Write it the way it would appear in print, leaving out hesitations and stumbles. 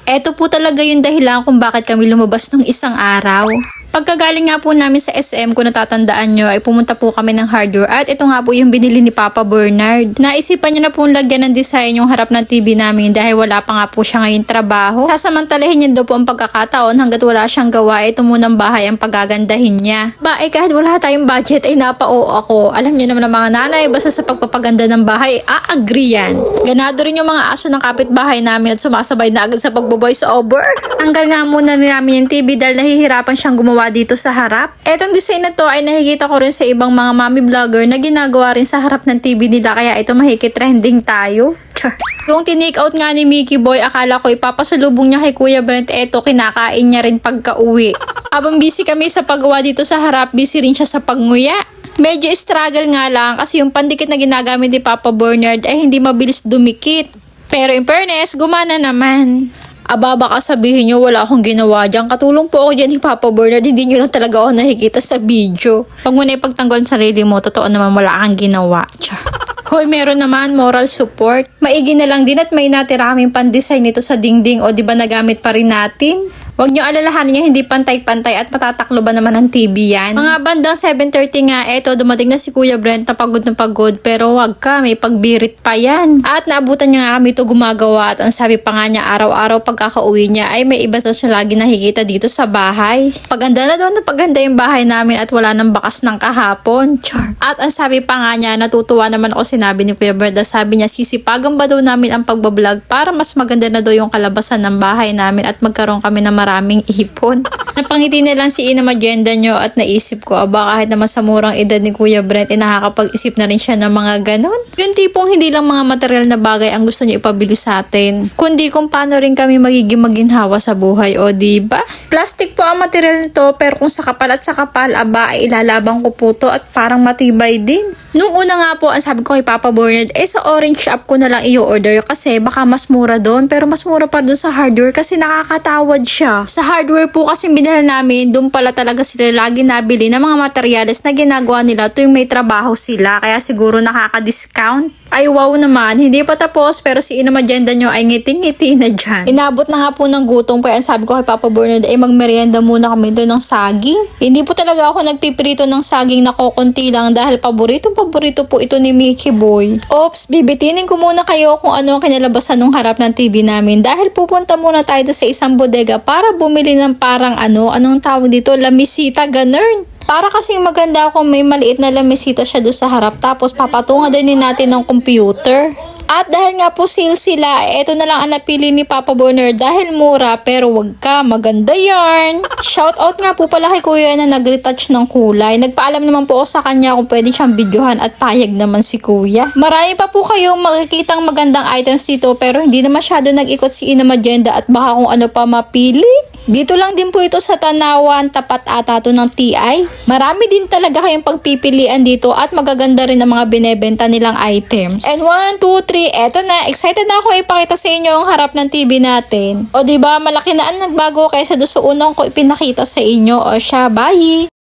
Eto po talaga yung dahilan kung bakit kami lumabas nung isang araw. Pagkagaling nga po namin sa SM, kung natatandaan nyo, ay pumunta po kami ng hardware at ito nga po yung binili ni Papa Bernard. Naisipan niya na po lagyan ng design yung harap ng TV namin dahil wala pa nga po siya ngayon trabaho. Sasamantalahin niya daw po ang pagkakataon hanggat wala siyang gawa, ito munang bahay ang pagagandahin niya. Kahit wala tayong budget ay napao ako. Alam niyo naman ang mga nanay, basta sa pagpapaganda ng bahay, agree yan. Ganado rin yung mga aso ng kapitbahay namin at sumasabay na agad sa pagbo-voice over. Tanggal nga muna namin yung TV dahil nahihirapan siyang gumawa dito sa harap. Etong design na to ay nakikita ko rin sa ibang mga mommy vlogger na ginagawa rin sa harap ng TV nila, kaya ito mahigit trending tayo. Yung tinake out nga ni Mickey Boy, akala ko ipapasalubong niya kay Kuya Brent, eto kinakain niya rin pagka-uwi. Habang busy kami sa paggawa dito sa harap, busy rin siya sa pagnguya. Medyo struggle nga lang kasi yung pandikit na ginagamit ni Papa Bernard ay hindi mabilis dumikit. Pero in fairness, gumana naman. Baka sabihin nyo wala akong ginawa dyan. Katulong po ako dyan ni Papa Bernard. Hindi nyo lang talaga ako nakikita sa video. Pag mo na ipagtanggol ang sarili mo, totoo naman wala kang ginawa. Hoy, meron naman moral support. Maigi na lang din at may natira kaming pan-design nito sa dingding, o di ba nagamit pa rin natin. Huwag nyo alalahanin niya, hindi pantay-pantay at matataklo ba naman ang TV yan. Mga bandang 7:30 nga, eto dumating na si Kuya Brent na pagod pero wag ka, may pagbirit pa yan. At naabutan niya nga kami ito gumagawa at ang sabi pa nga niya araw-araw pagkakauwi niya ay may iba daw siya lagi nakikita dito sa bahay. Paganda na daw na paganda yung bahay namin at wala nang bakas ng kahapon. Char. At ang sabi pa nga niya, natutuwa naman ako sinabi ni Kuya Brent, sabi niya sisipagan ba daw namin ang pagbablog para mas maganda na daw yung kalabasan ng bahay namin at magkaroon kami ng maraming ipon. Napangiti na lang si Ina Magenda nyo at naisip ko, kahit naman sa murang edad ni Kuya Brent, nakakapag-isip na rin siya ng mga ganon. Yung tipong hindi lang mga material na bagay ang gusto niyo ipabili sa atin, kundi kung paano rin kami magiging maginhawa sa buhay, o diba? Plastic po ang material nito, pero kung sa kapal at sa kapal, ay ilalabang ko po to at parang matibay din. Nung una nga po, ang sabi ko kay Papa Bernard, sa orange shop ko na lang i-order kasi baka mas mura doon, pero mas mura pa doon sa hardware kasi nakakatawad siya. Sa hardware po kasi binili namin, doon pala talaga sila lagi nabili ng mga materyales na ginagawa nila tuwing may trabaho sila, kaya siguro nakaka-discount. Ay wow naman, hindi pa tapos pero si Ina Magenda nyo ay ngiting-ngiti na dyan. Inabot na nga po ng gutom, kaya sabi ko kay Papa Bernard magmerienda muna kami doon ng saging. Hindi po talaga ako nagpiprito ng saging na kokonti lang dahil paborito po ito ni Mickey Boy. Oops, bibitinin ko muna kayo kung ano ang kinalabasan ng harap ng TV namin dahil pupunta muna tayo sa isang bodega para bumili ng parang anong tawag dito, lamisita, ganun. Para kasing maganda kung may maliit na lamisita siya doon sa harap, tapos papatungan din natin ng computer. At dahil nga po sale sila, eto na lang ang napili ni Papa Bernard dahil mura pero wag ka, maganda yarn. Shoutout nga po pala kay Kuya na nag-retouch ng kulay. Nagpaalam naman po ako sa kanya kung pwede siyang videohan at payag naman si Kuya. Marami pa po kayong makikitang magandang items dito pero hindi na masyado nag-ikot si Ina Magenda at baka kung ano pa mapili. Dito lang din po ito sa Tanawan, tapat ata to ng TI. Marami din talaga kayong pagpipilian dito at magaganda rin ang mga binebenta nilang items. And 1, 2, 3, eto na. Excited na ako ipakita sa inyo ang harap ng TV natin. O diba, malaki na ang nagbago kaysa doon sa unang ko ipinakita sa inyo. O siya, bye!